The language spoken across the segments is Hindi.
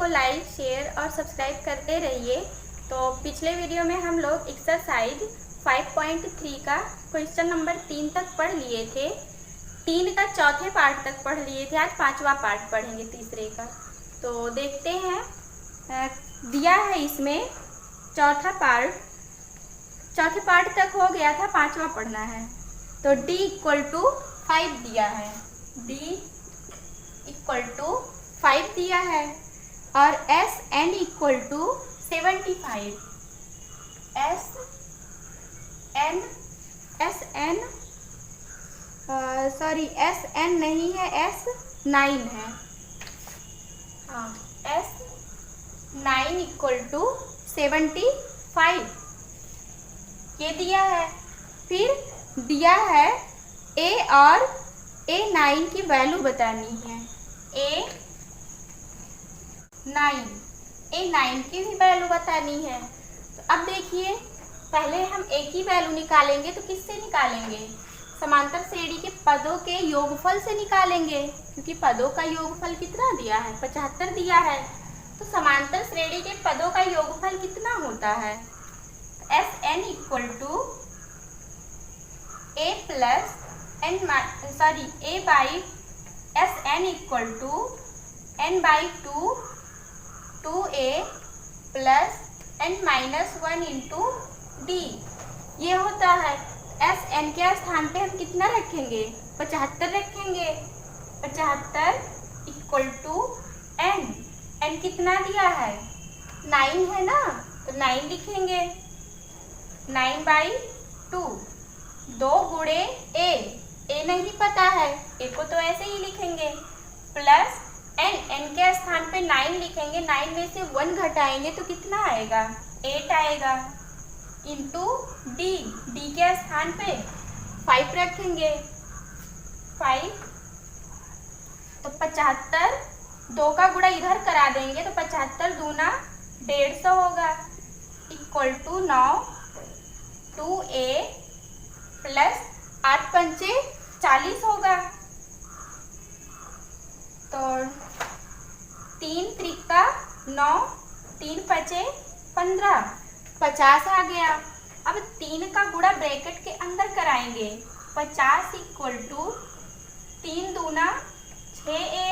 लाइक, शेयर और सब्सक्राइब करते रहिए। तो पिछले वीडियो में हम लोग एक्सरसाइज 5.3 का क्वेश्चन नंबर 3 तक पढ़ लिए थे। 3 का चौथे पार्ट तक पढ़ लिए थे। आज 5वां पार्ट पढ़ेंगे तीसरे का। तो देखते हैं, दिया है इसमें चौथे पार्ट तक हो गया था, 5वां पढ़ना है। तो d = 5 दिया है, d = 5 दिया है और Sn = 75। Sn नहीं है, S9 है। हाँ, S9 = 75 ये दिया है। फिर दिया है A और A9 की वैल्यू बतानी है। A9 की भी वैल्यू बतानी है। तो अब देखिए, पहले हम A की वैल्यू निकालेंगे तो किससे निकालेंगे? समांतर श्रेणी के पदों के योगफल से निकालेंगे, क्योंकि पदों का योगफल कितना दिया है? 75 दिया है। तो समांतर श्रेणी के पदों का योगफल कितना होता है? Sn = A + Sn = n/2 2a + n-1 × d ये होता है। Sn के स्थान पे हम कितना रखेंगे? 75 रखेंगे। 75 = n। n कितना दिया है? 9 है ना, तो 9 लिखेंगे। 9/2 2 गुणे a नहीं पता है, a को तो ऐसे ही लिखेंगे, प्लस n के स्थान पे 9 लिखेंगे। 9 में से 1 घटाएंगे तो कितना आएगा? 8 आएगा, इंटू d के स्थान पे 5 रखेंगे। 5 तो 75, 2 का गुणा इधर करा देंगे तो 75 दूना 150 होगा, = 9 2a + 8 पंचे 40 होगा। तो 3 त्रिका 9, 3 पचे 15, 50 आ गया। अब 3 का गुणा ब्रैकेट के अंदर कराएंगे। 50 = 3 दूना 6a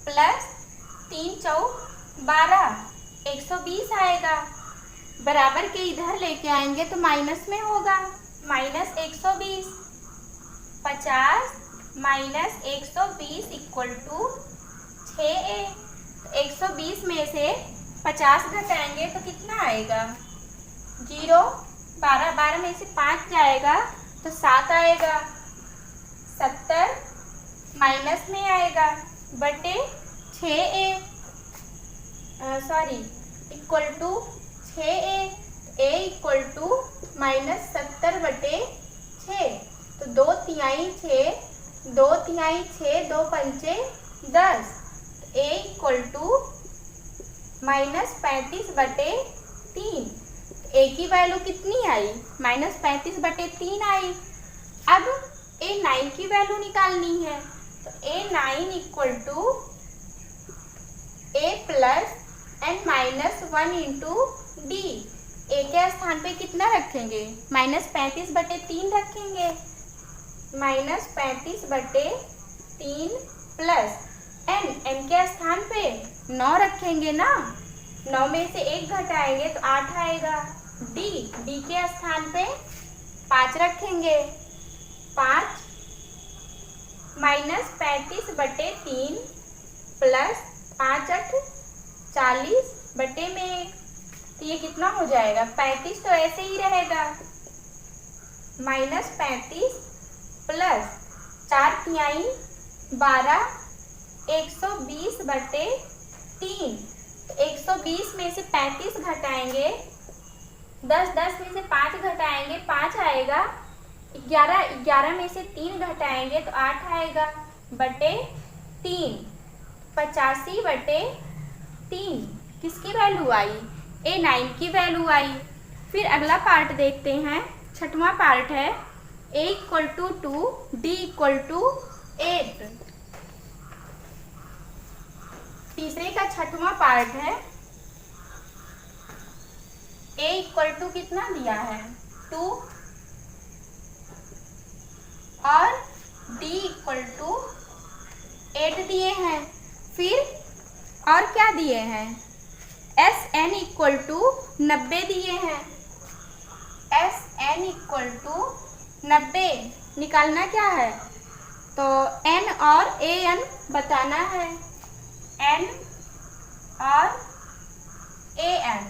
+ 3 चौक 12, 120 आएगा। बराबर के इधर लेके आएंगे तो माइनस में होगा, -120। 50 - 120 = 6a। 120 में से 50 घटाएंगे तो कितना आएगा? 0। 12 में से 5 जाएगा तो 7 आएगा। 70 माइनस में आएगा, बटे 6a = 6a। a = -70/6। तो 2 तिहाई 6, 2 तिहाई 6, 2 पंचे 10। a = -35/3। a की वैल्यू कितनी आई? -35/3 आई। अब A9 की वैल्यू निकालनी है। तो A9 = A + n-1 × d। a के स्थान पे कितना रखेंगे? -35/3 रखेंगे। -35/3 प्लस n के स्थान पे 9 रखेंगे ना, 9 में से 1 घटाएंगे तो 8 आएगा। d के स्थान पे 5 रखेंगे। 5 -35/3 प्लस 5×8 40 बटे में 1, तो ये कितना हो जाएगा? 35 तो ऐसे ही रहेगा, -35 प्लस 4 तिहाई 12, 120/3। 120 में से 35 घटाएंगे, 10 में से 5 घटाएंगे, 5 आएगा। 11 में से 3 घटाएंगे तो 8 आएगा, बटे 3। 85/3 किसकी वैल्यू आई? A9 की वैल्यू आई। फिर अगला पार्ट देखते हैं, 6वां पार्ट है। A = 2, D = 8। तीसरे का छठवां पार्ट है। a इक्वल टू कितना दिया है 2 और d इक्वल टू 8 दिए हैं। फिर और क्या दिए हैं, एस एन इक्वल टू 90 दिए हैं। एस एन इक्वल टू 90 निकालना क्या है, तो एन और ए एन बताना है। एन और ए एन,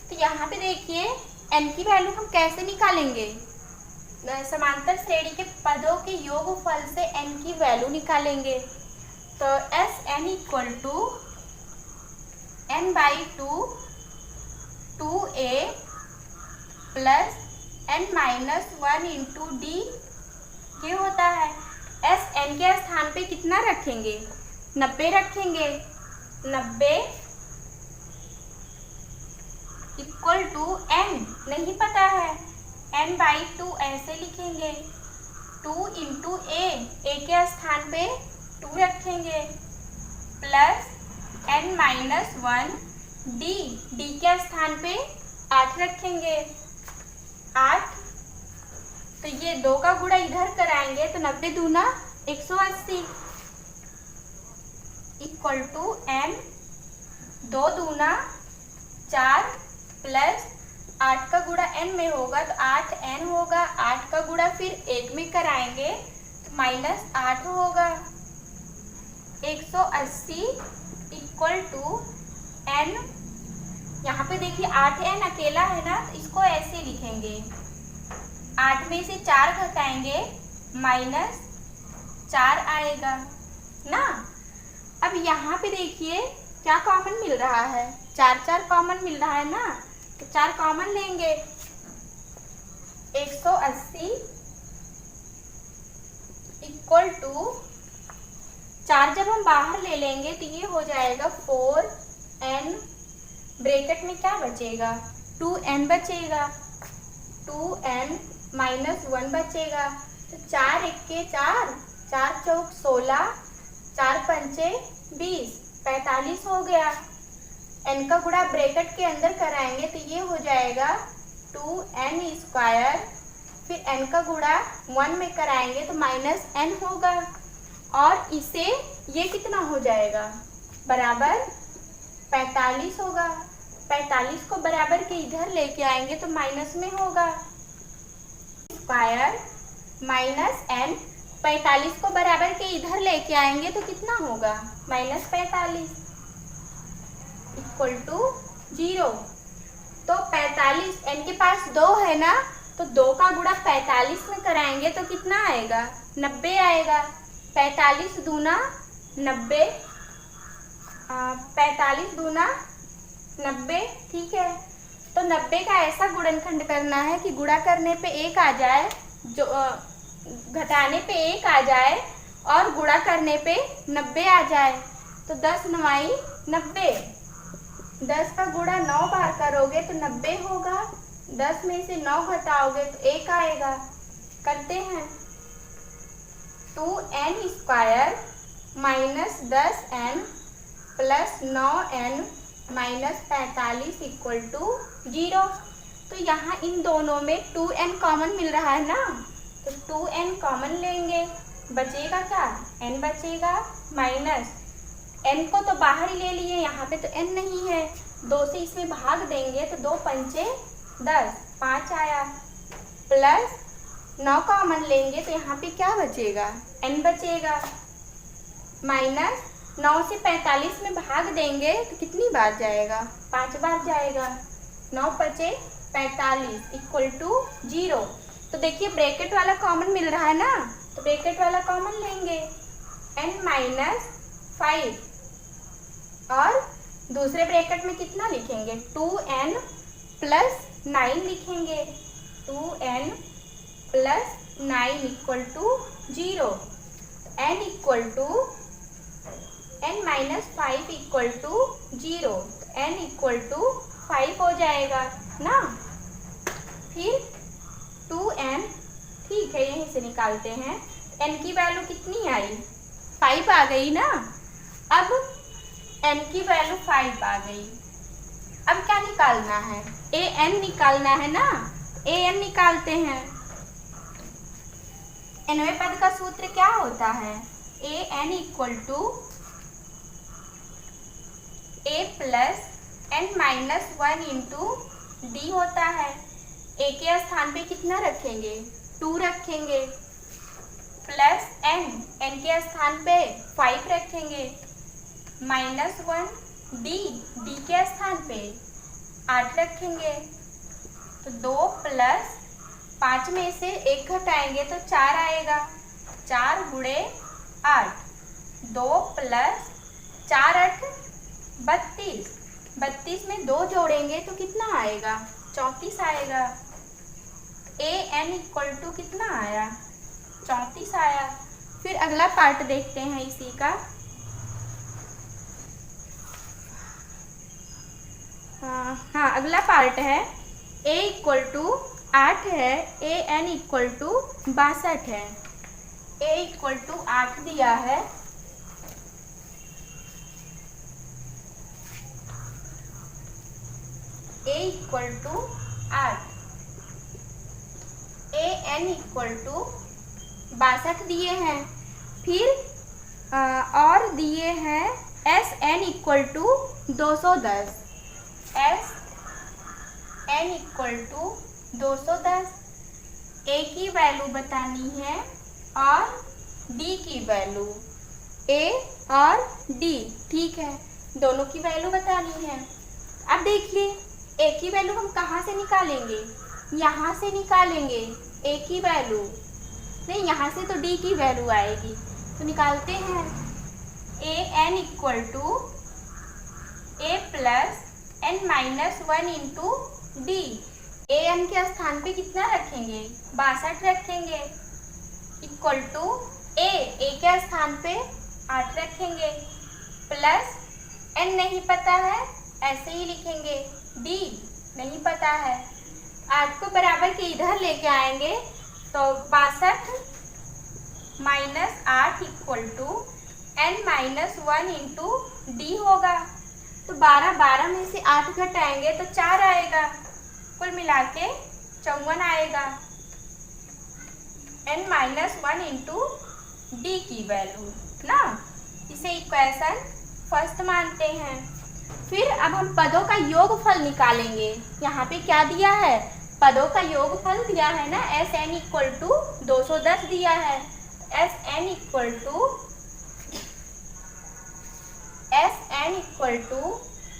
तो यहाँ पे देखिए एन की वैल्यू हम कैसे निकालेंगे, समांतर श्रेणी के पदों के योगफल से एन की वैल्यू निकालेंगे। तो s N equal to n by 2 a plus n minus 1 into d ये होता है। एस एन के स्थान पे कितना रखेंगे, 90 रखेंगे। 90 इक्वल टू एन नहीं पता है, एन बाई 2 ऐसे लिखेंगे। 2 इंटू ए के स्थान पे 2 रखेंगे प्लस एन माइनस 1 डी के स्थान पे 8 रखेंगे। 8, तो ये 2 का गुणा इधर कराएंगे तो 90 दूना 180 इक्वल टू एन 2 दूना 4 प्लस 8 का गुणा n में होगा तो 8n होगा। 8 का गुणा फिर 1 में कराएंगे तो माइनस 8 होगा। 180 इक्वल टू n, यहाँ पे देखिए 8n अकेला है ना, तो इसको ऐसे लिखेंगे। 8 में से 4 घटाएंगे माइनस 4 आएगा ना। अब यहाँ पे देखिए क्या कॉमन मिल रहा है, 4 कॉमन मिल रहा है ना, तो 4 कॉमन लेंगे। 180 इक्वल टू 4 जब हम बाहर ले लेंगे तो ये हो जाएगा 4n, ब्रैकेट में क्या बचेगा 2n बचेगा। 2n माइनस 1 बचेगा, तो 4 1 4, 4 चौक 16, 4 पंचे 20, 45 हो गया। n का गुणा ब्रैकेट के अंदर कराएंगे तो ये हो जाएगा 2n स्क्वायर, फिर n का गुणा 1 में कराएंगे तो माइनस n होगा। और इसे ये कितना हो जाएगा, बराबर 45 होगा। 45 को बराबर के इधर लेके आएंगे तो माइनस में होगा। स्क्वायर माइनस n, 45 को बराबर के इधर लेके आएंगे तो कितना होगा, माइनस 45 इक्वल टू 0। तो 45, n के पास 2 है ना, तो 2 का गुणा 45 में कराएंगे तो कितना आएगा, 90 आएगा। 45 दूना 90, 45 दूना 90, ठीक है। तो 90 का ऐसा गुणनखंड करना है कि गुणा करने पे 1 आ जाए, जो घटाने पे 1 आ जाए और गुणा करने पे 90 आ जाए। तो 10 9 90, 10 का गुणा 9 बार करोगे तो 90 होगा। 10 में से 9 घटाओगे तो 1 आएगा। करते हैं, 2n square minus 10n plus 9n minus 45 equal to 0। तो यहाँ इन दोनों में 2n कॉमन मिल रहा है ना, तो 2n कॉमन लेंगे, बचेगा क्या, n बचेगा माइनस n को तो बाहर ही ले लिए, यहाँ पे तो n नहीं है, 2 से इसमें भाग देंगे तो 2 पंचे 10, 5 आया, प्लस 9 कॉमन लेंगे तो यहाँ पे क्या बचेगा, n बचेगा, माइनस 9 से 45 में भाग देंगे तो कितनी बार जाएगा, 5 बार जाएगा। 9 5 45 इक्वल टू 0। तो देखिए ब्रैकेट वाला कॉमन मिल रहा है ना, तो ब्रैकेट वाला कॉमन लेंगे, n माइनस 5 और दूसरे ब्रैकेट में कितना लिखेंगे, 2n प्लस 9 लिखेंगे। 2n plus 9 equal to 0। n equal to n minus 5 equal to 0, n equal to 5 हो जाएगा ना। फिर 2n, ठीक है, यहीं से निकालते हैं। n की वैल्यू कितनी आई, 5 आ गई ना। अब n की वैल्यू 5 आ गई। अब क्या निकालना है? an निकालना है ना, an निकालते हैं। nवें पद का सूत्र क्या होता है? an equal to a plus n minus 1 into D होता है। a के स्थान पे कितना रखेंगे? 2 रखेंगे, प्लस n के स्थान पे 5 रखेंगे, माइनस 1 डी के स्थान पे 8 रखेंगे। तो 2 प्लस 5 में से 1 घटाएंगे तो 4 आएगा। 4 गुणे 8, 2 प्लस 4 8 32, 32 में 2 जोड़ेंगे तो कितना आएगा? 34 आएगा। an इक्वल टू कितना आया? 34 आया। फिर अगला पार्ट देखते हैं इसी का। हाँ, अगला पार्ट है a इक्वल टू 8 है, an इक्वल टू 62 है। a इक्वल टू 8 दिया है, a equal to 8, an equal to 62 दिए हैं। फिर और दिए हैं sn equal to 210, sn equal to 210। a की वैल्यू बतानी है और d की वैल्यू, a और d, ठीक है, दोनों की वैल्यू बतानी है। अब देखिए a की वैल्यू हम कहाँ से निकालेंगे? यहाँ से निकालेंगे a की वैल्यू, नहीं यहाँ से तो d की वैल्यू आएगी। तो निकालते हैं। an equal to a plus n minus 1 into d. an के स्थान पे कितना रखेंगे? 62 रखेंगे, इक्वल टू a के स्थान पे 8 रखेंगे, प्लस n नहीं पता है ऐसे ही लिखेंगे, d नहीं पता है। 8 को बराबर के इधर लेके आएंगे तो 62 minus 8 equal to n minus 1 into d होगा। तो 12 में से 8 घटाएंगे तो 4 आएगा, कुल मिला के 54 आएगा। n माइनस 1 इंटू डी की वैल्यू ना, इसे इक्वेशन फर्स्ट मानते हैं। फिर अब हम पदों का योगफल निकालेंगे। यहाँ पे क्या दिया है? पदों का योगफल दिया है ना, sn इक्वल टू 210 दिया है। sn equal to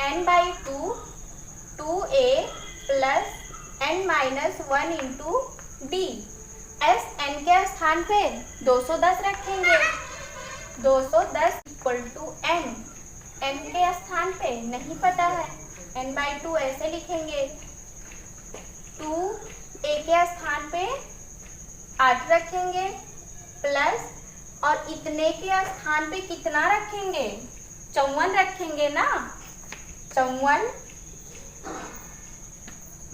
n/2 2a plus n minus 1 into d. sn के स्थान पे 210 रखेंगे, 210 इक्वल टू n के स्थान पे नहीं पता है, n/2 ऐसे लिखेंगे। 2a के स्थान पे 8 रखेंगे, प्लस और इतने के स्थान पे कितना रखेंगे? 54 रखेंगे ना। 54,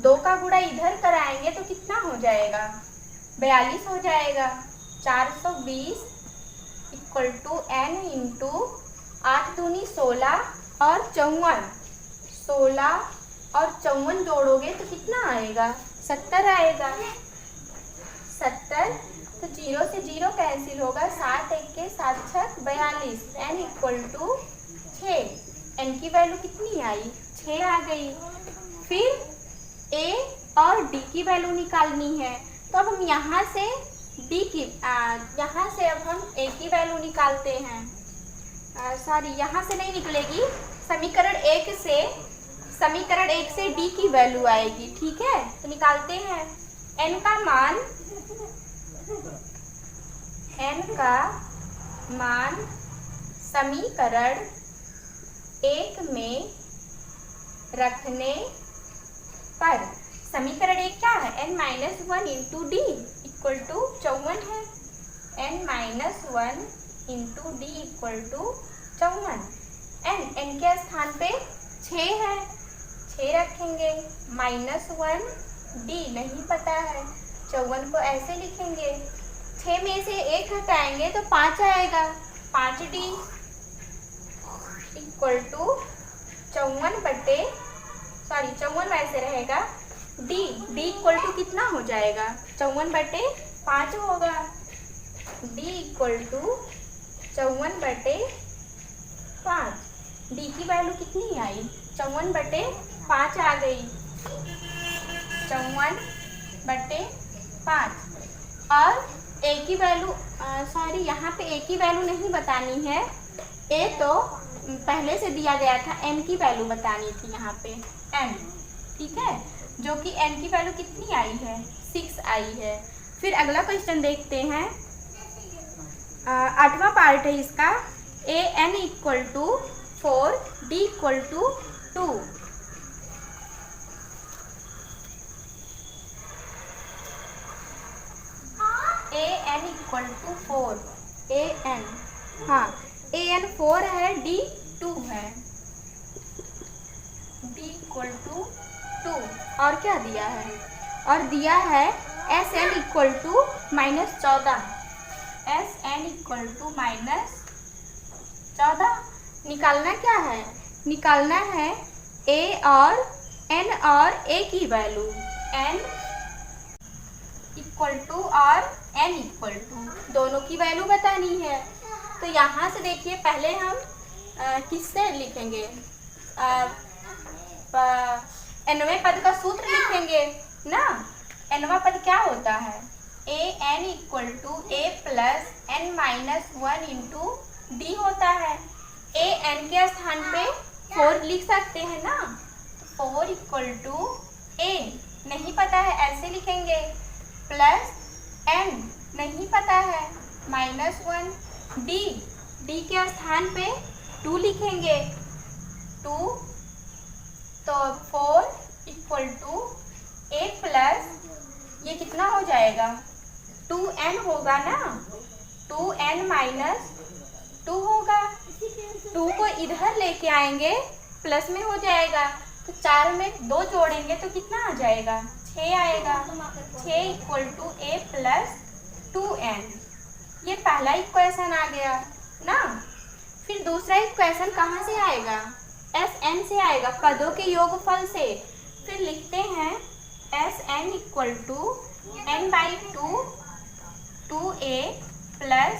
2 का गुणा इधर कराएंगे तो कितना हो जाएगा? 42 हो जाएगा। 420 इक्वल टू n इंटू 8 दूनी 16 और 54, 16 और 54 जोड़ोगे तो कितना आएगा? 70 आएगा। 70, तो 0 से 0 कैंसिल होगा, 7 1 के 7 6 42, n इक्वल टू 6। n की वैल्यू कितनी आई? 6 आ गई। फिर a और d की वैल्यू निकालनी है, तो अब हम यहाँ से यहाँ से अब हम a की वैल्यू निकालते हैं। सॉरी, यहाँ से नहीं निकलेगी, समीकरण 1 से d की वैल्यू आएगी, ठीक है। तो निकालते हैं। n का मान समीकरण 1 में रखने पर, समीकरण 1 क्या है? n minus 1 into D equal to 54 है। n minus 1 into D equal to 54। n के स्थान पे 6 है, 6 रखेंगे, माइनस 1 डी नहीं पता है, 54 को ऐसे लिखेंगे। 6 में से 1 हटाएंगे तो 5 आएगा, 5d इक्वल टू 54 वैसे रहेगा, डी इक्वल टू कितना हो जाएगा, 54/5 होगा। D equal to 54/5। डी की वैल्यू कितनी आई, 54/5 आ गई, 54/5। और ए की वैल्यू सॉरी यहाँ पे ए की वैल्यू नहीं बतानी है, ए तो पहले से दिया गया था, एन की वैल्यू बतानी थी यहाँ पे, एन, ठीक है, जो कि एन की वैल्यू कितनी आई है, 6 आई है। फिर अगला क्वेश्चन देखते हैं, 8वां पार्ट है इसका, a n equal to 4, d equal to 2। A n equal to 4, a n, हाँ ए एन 4 है, डी 2 है, डी इक्वल टू 2। और क्या दिया है, और दिया है S N equal to -14, S N equal to -14। निकालना क्या है, निकालना है ए और एन और ए की वैल्यू, एन इक्वल टू और एन इक्वल टू, दोनों की वैल्यू बतानी है। तो यहाँ से देखिए, पहले हम किससे लिखेंगे, nवें पद का सूत्र लिखेंगे ना। nवां पद क्या होता है, a n equal to a plus n -1 into D होता है। ए एन के स्थान पे 4 लिख सकते हैं ना, 4 इक्वल टू ए नहीं पता है ऐसे लिखेंगे, प्लस एन नहीं पता है -1, डी के स्थान पे 2 लिखेंगे, 2, तो 4 इक्वल टू ए प्लस ये कितना हो जाएगा, 2n होगा ना, 2n -2 होगा। 2 को इधर लेके आएंगे, प्लस में हो जाएगा, तो 4 में 2 जोड़ेंगे तो कितना आ जाएगा, 6 आएगा, 6 equal to a plus 2n। ये पहला इक्वेशन आ गया ना। फिर दूसरा इक्वेशन कहाँ से आएगा, एस एन से आएगा, पदों के योगफल से। फिर लिखते हैं S N equal to n/2 2a plus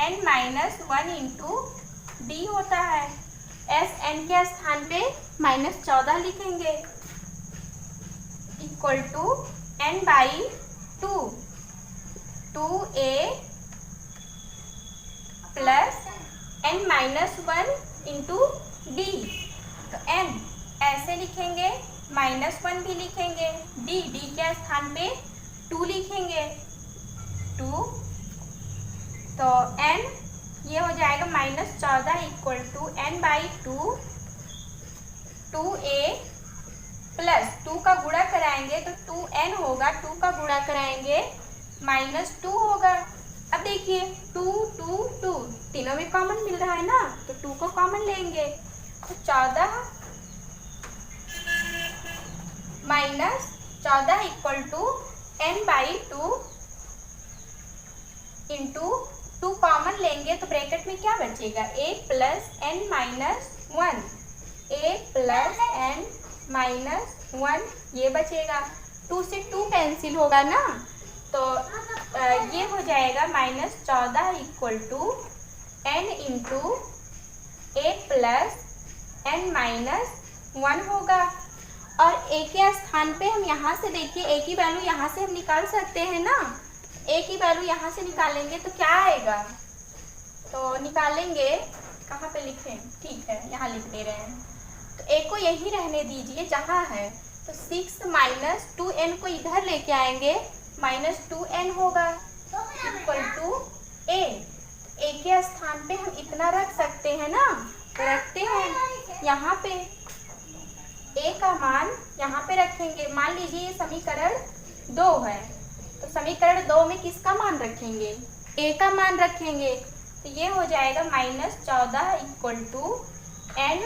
n -1 into D होता है। एस एन के स्थान पे -14 लिखेंगे, equal to n/2 2a plus n -1 into D. तो n ऐसे लिखेंगे, -1 भी लिखेंगे, डी के स्थान पे 2 लिखेंगे, 2, तो n ये हो जाएगा -14 equal to n/2 2a plus 2 का गुणा कराएंगे तो 2n होगा, 2 का गुणा कराएंगे -2 होगा। अब देखिए 2 2 2 तीनों में कॉमन मिल रहा है ना, तो 2 को कॉमन लेंगे, तो 14 equal to n/2 into 2 common लेंगे तो ब्रैकेट में क्या बचेगा, a plus n -1, a plus n -1 ये बचेगा। 2 से 2 कैंसिल होगा ना, तो ये हो जाएगा -14 equal to n into a plus n -1 होगा। और a के स्थान पे हम यहाँ से देखिए, a की वैल्यू यहाँ से हम निकाल सकते हैं ना, a की वैल्यू यहाँ से निकालेंगे तो क्या आएगा, तो निकालेंगे, कहाँ पे लिखें, ठीक है यहाँ लिख दे रहे हैं, तो a को यही रहने दीजिए जहाँ है, तो 6 - 2n को इधर लेके आएंगे, -2n होगा इक्वल टू a। a के स्थान पे हम इतना रख सकते हैं ना, तो रखते हैं, यहाँ पे a का मान यहाँ पे रखेंगे। मान लीजिए ये समीकरण 2 है, तो समीकरण 2 में किसका मान रखेंगे, a का मान रखेंगे, तो ये हो जाएगा -14 इक्वल टू n,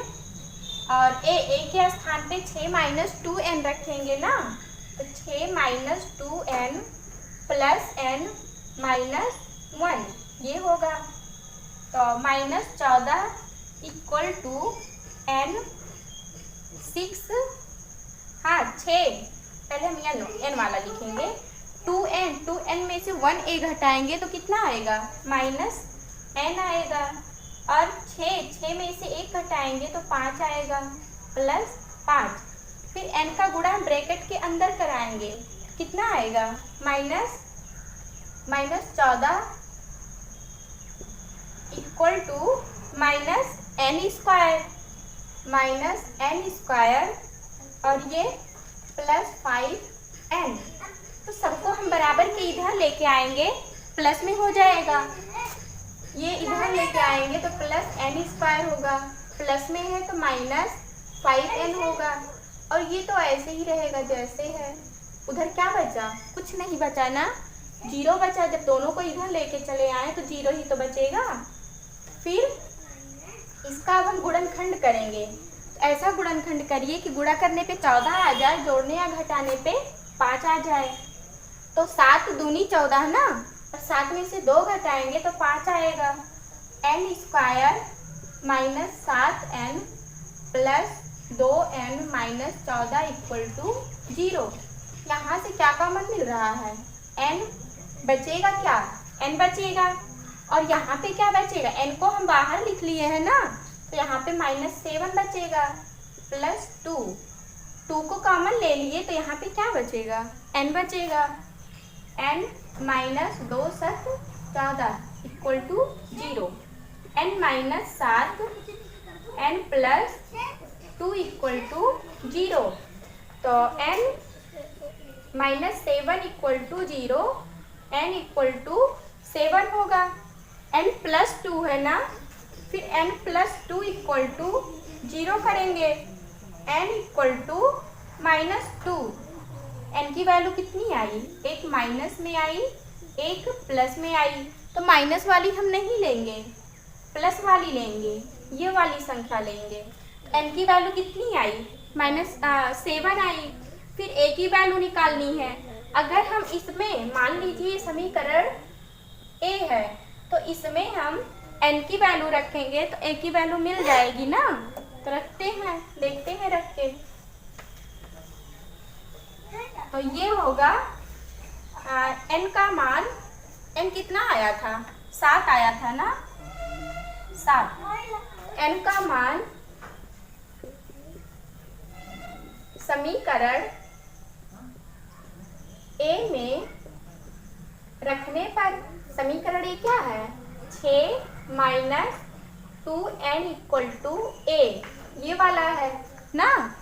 और a के स्थान पे 6 - 2n रखेंगे ना, तो 6 - 2n प्लस n -1 ये होगा, तो -14 इक्वल टू n 6, हाँ 6, पहले हम एन वाला लिखेंगे। 2n में से 1a घटाएंगे तो कितना आएगा, -n आएगा। और 6 में से 1 घटाएंगे तो 5 आएगा, +5। फिर n का गुणा ब्रैकेट के अंदर कराएंगे, कितना आएगा, -14 इक्वल टू -n² और ये +5n। तो सबको हम बराबर के इधर लेके आएंगे, प्लस में हो जाएगा। ये इधर लेके आएंगे तो +n² होगा, प्लस में है तो -5n होगा। और ये तो ऐसे ही रहेगा जैसे है। उधर क्या बचा, कुछ नहीं बचा ना, 0 बचा। जब दोनों को इधर लेके चले आए तो 0 ही तो बचेगा। फिर इसका अब हम गुणनखंड करेंगे। ऐसा गुणनखंड करिए कि गुणा करने पे 14 आ जाए, जोड़ने या घटाने पे 5 आ जाए। तो 7 दूनी 14 ना, और 7 में से 2 घटाएंगे तो 5 आएगा। n² -7n + 2n - 14 = 0। यहाँ से क्या कॉमन मिल रहा है, n बचेगा, क्या n बचेगा। और यहाँ पे क्या बचेगा, n को हम बाहर लिख लिए हैं ना, तो यहाँ पे -7 बचेगा +2। 2 को कॉमन ले लिए तो यहाँ पे क्या बचेगा, n बचेगा। n - 2 × 14 = 0। n - 7 n + 2 = 0। तो n - 7 = 0, n = 7 होगा। n + 2 है ना, फिर n + 2 = 0 करेंगे। n = -2। n की वैल्यू कितनी आई, एक माइनस में आई, एक प्लस में आई। तो माइनस वाली हम नहीं लेंगे, प्लस वाली लेंगे, ये वाली संख्या लेंगे। n की वैल्यू कितनी आई, -7 आई। फिर a की वैल्यू निकालनी है। अगर हम इसमें मान लीजिए समीकरण a है, तो इसमें हम n की वैल्यू रखेंगे तो a की वैल्यू मिल जाएगी ना। तो रखते हैं, देखते हैं रख के। तो ये होगा n का मान, n कितना आया था, 7 आया था ना, 7। n का मान समीकरण a में रखने पर, समीकरण a क्या है, 6 - 2n = a, ये वाला है ना।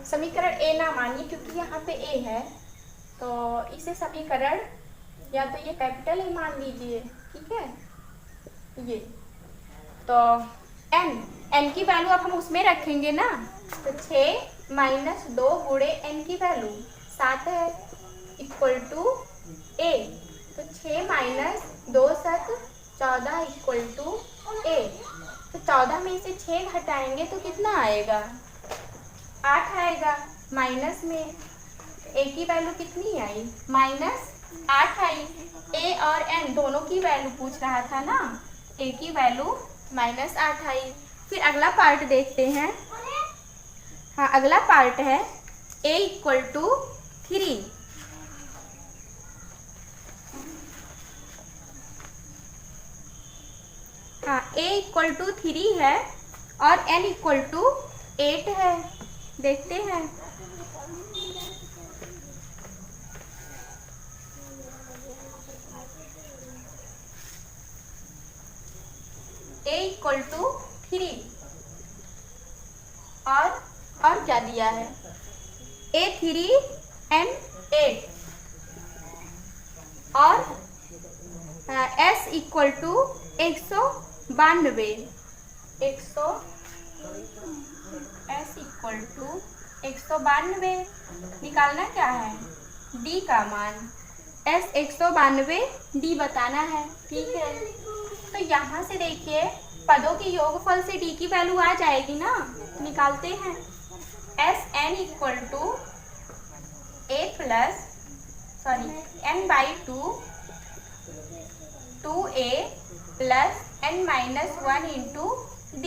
समीकरण a ना मानिए क्योंकि यहाँ पे a है, तो इसे समीकरण या तो ये कैपिटल A मान लीजिए, ठीक है। ये तो n की वैल्यू अब हम उसमें रखेंगे ना, तो 6 - 2 × n की वैल्यू 7 है = a। तो 6 - 2 × 7 = a। तो 14 में से 6 घटाएंगे तो कितना आएगा, 8 आएगा। माइनस में a की वैल्यू कितनी आई, -8 आई। a और n दोनों की वैल्यू पूछ रहा था ना, a की वैल्यू -8 आई। फिर अगला पार्ट देखते हैं। हाँ, अगला पार्ट है a = 3। हाँ, a = 3 है और n = 8 है। देखते हैं। a = 3 और क्या दिया है, a 3 n 8 और s = 192। s = 192। निकालना क्या है, d का मान। s 192, d बताना है, ठीक है। तो यहाँ से देखिए पदों के योगफल से d की वैल्यू आ जाएगी ना, निकालते हैं। n = n/2 2a + n - 1 × d।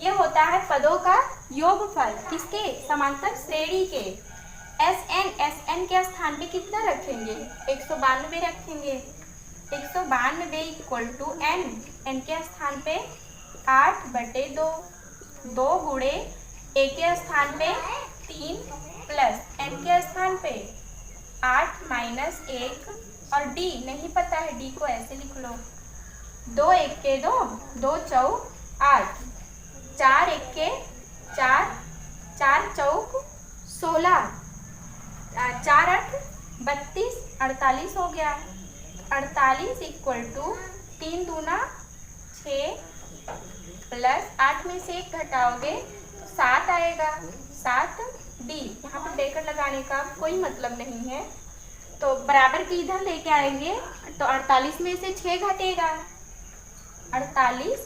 ये होता है पदों का योगफल, किसके? समांतर श्रेणी के। एस एन के स्थान पे कितना रखेंगे? 192 रखेंगे। 192 इक्वल टू एन के स्थान पे 8/2, 2 गुणे ए के स्थान पे 3 प्लस एन के स्थान पे 8 माइनस 1 और डी नहीं पता है, डी को ऐसे लिख लो। 2 1 2, 2 चौक 8, 4 1 4, 4 चौक 16, 4 8 32, 48 हो गया। 48 इक्वल टू 3 दूना 6 प्लस 8 में से 1 घटाओगे तो 7 आएगा। 7 डी, यहाँ पर ब्रैकेट लगाने का कोई मतलब नहीं है, तो बराबर के इधर लेके आएंगे तो 48 में से 6 घटेगा। 48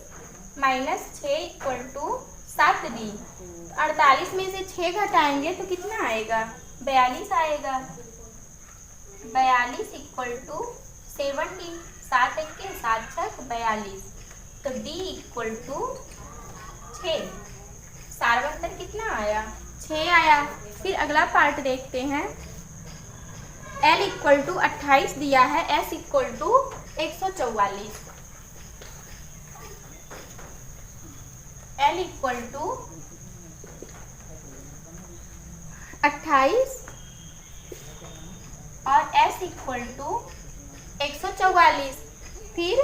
माइनस 6 इक्वल टू 7 डी। 48 में से 6 घटाएंगे तो कितना आएगा? 42 आएगा। 42 इक्वल टू 70, 7 1 7 6 42, तो डी इक्वल टू 6। सार्वत्तर कितना आया? 6 आया। फिर अगला पार्ट देखते हैं। L इक्वल टू 28 दिया है, S equal to 144। L equal to 28 और S इक्वल टू 144। फिर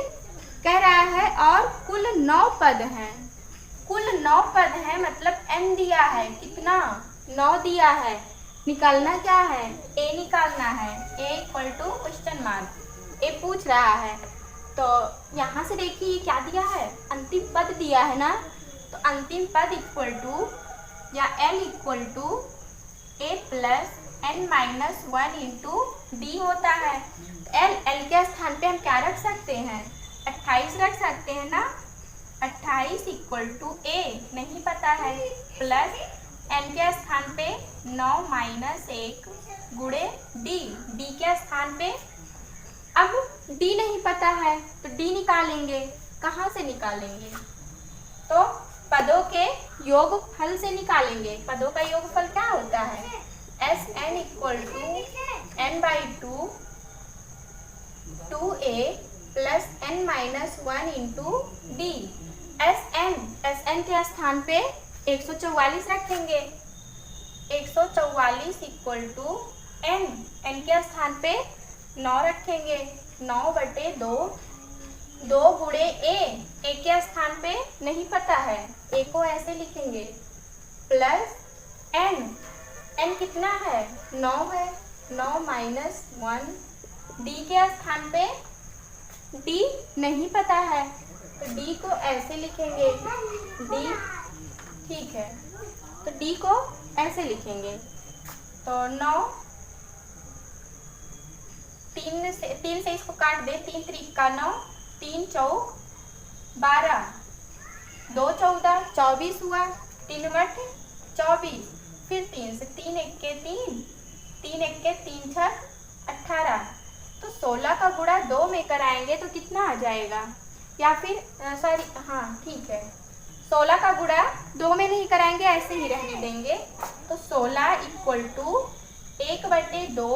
कह रहा है और कुल 9 पद हैं। कुल 9 पद हैं मतलब n दिया है, कितना? 9 दिया है। निकालना क्या है? a निकालना है। a equal to question mark, a पूछ रहा है। तो यहाँ से देखिए क्या दिया है? अंतिम पद दिया है ना, तो अंतिम पद इक्वल टू या l equal to a plus n minus 1 into D होता है। l के स्थान पे हम क्या रख सकते हैं? 28 रख सकते हैं ना। 28 इक्वल टू a नहीं पता है, प्लस n के स्थान पे 9 माइनस 1 गुणे d, d के स्थान पे अब d नहीं पता है तो d निकालेंगे। कहाँ से निकालेंगे? तो पदों के योगफल से निकालेंगे। पदों का योगफल क्या होता है? S N equal to n/2 2a plus n minus 1 into D. S N के स्थान पे 144 रखेंगे। 144 इक्वल टू n के स्थान पे 9 रखेंगे। 9/2, 2 गुणे ए के स्थान पे नहीं पता है, ए को ऐसे लिखेंगे, प्लस n कितना है? 9 है। 9 माइनस 1, डी के स्थान पे डी नहीं पता है तो डी को ऐसे लिखेंगे, डी, ठीक है, तो डी को ऐसे लिखेंगे। तो 9, 3 से इसको काट दे, 3 3 का 9, 3 चौक 12, 2 14 24 हुआ, 3 बट 24, फिर 3 से 3 1 के 3, 3 1 के 3 6 18, तो 16 का गुणा 2 में कराएंगे तो कितना आ जाएगा? या फिर सॉरी, हाँ ठीक है, 16 का गुणा 2 में नहीं कराएंगे, ऐसे ही रहने देंगे। तो 16 इक्वल टू 1/2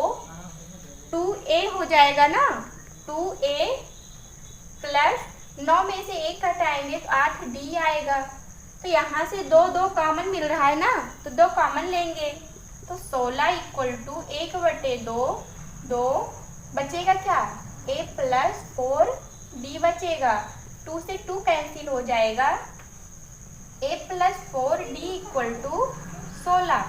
2a हो जाएगा ना। 2a प्लस 9 में से 1 घटाएंगे तो 8d आएगा। तो यहाँ से 2 2 कॉमन मिल रहा है ना, तो 2 कॉमन लेंगे तो 16 इक्वल टू 1/2 2 बचेगा क्या? a प्लस 4d बचेगा। 2 से 2 कैंसिल हो जाएगा। a plus 4d equal to 16।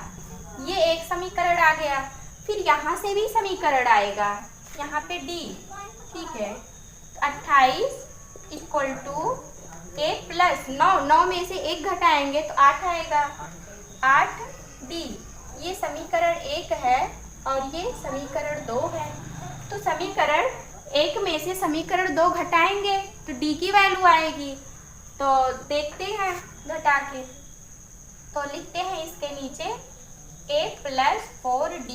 ये एक समीकरण आ गया। फिर यहाँ से भी समीकरण आएगा, यहाँ पे d, ठीक है। तो 28 इक्वल टू a प्लस 9 में से 1 घटाएंगे तो 8 आएगा। 8d, ये समीकरण 1 है और ये समीकरण 2 है। तो समीकरण 1 में से समीकरण 2 घटाएंगे तो d की वैल्यू आएगी। तो देखते हैं घटा के, तो लिखते हैं इसके नीचे a plus 4d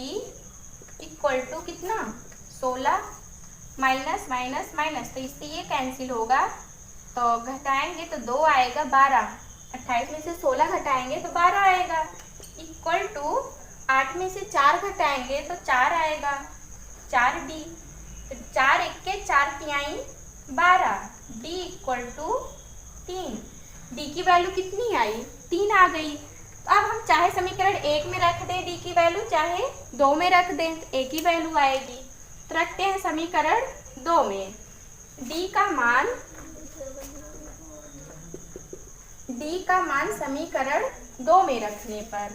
equal to कितना? 16 माइनस माइनस माइनस, तो इससे ये कैंसिल होगा तो घटाएंगे तो 2 आएगा 12, 28 में से 16 घटाएंगे तो 12 आएगा। इक्वल टू 8 में से 4 घटाएंगे तो 4 आएगा, 4D। तो 4 एक्के 4 तिहाई 12, D इक्वल टू 3। D की वैल्यू कितनी आई? 3 आ गई। तो अब हम चाहे समीकरण 1 में रख दें D की वैल्यू, चाहे 2 में रख दें, तो एक ही वैल्यू आएगी। तो रखते हैं समीकरण 2 में। D का मान समीकरण 2 में रखने पर,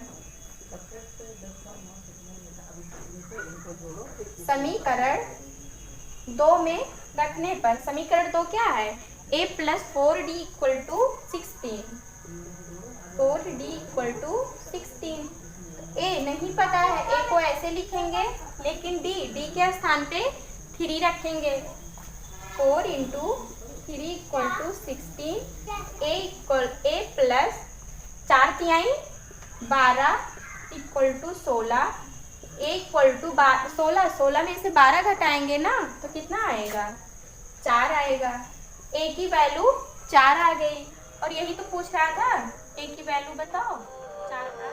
समीकरण 2 में रखने पर, समीकरण 2 क्या है? a + 4d = 16, 4d = 16। a नहीं पता है, a को ऐसे लिखेंगे, लेकिन d के स्थान पे 3 रखेंगे। 4 × 3 = 16, a + 4 तिहाई 12 = 16, a = 16 में से 12 घटाएंगे ना तो कितना आएगा? 4 आएगा। a की वैल्यू 4 आ गई। और यही तो पूछ रहा था, a की वैल्यू बताओ, 4 आ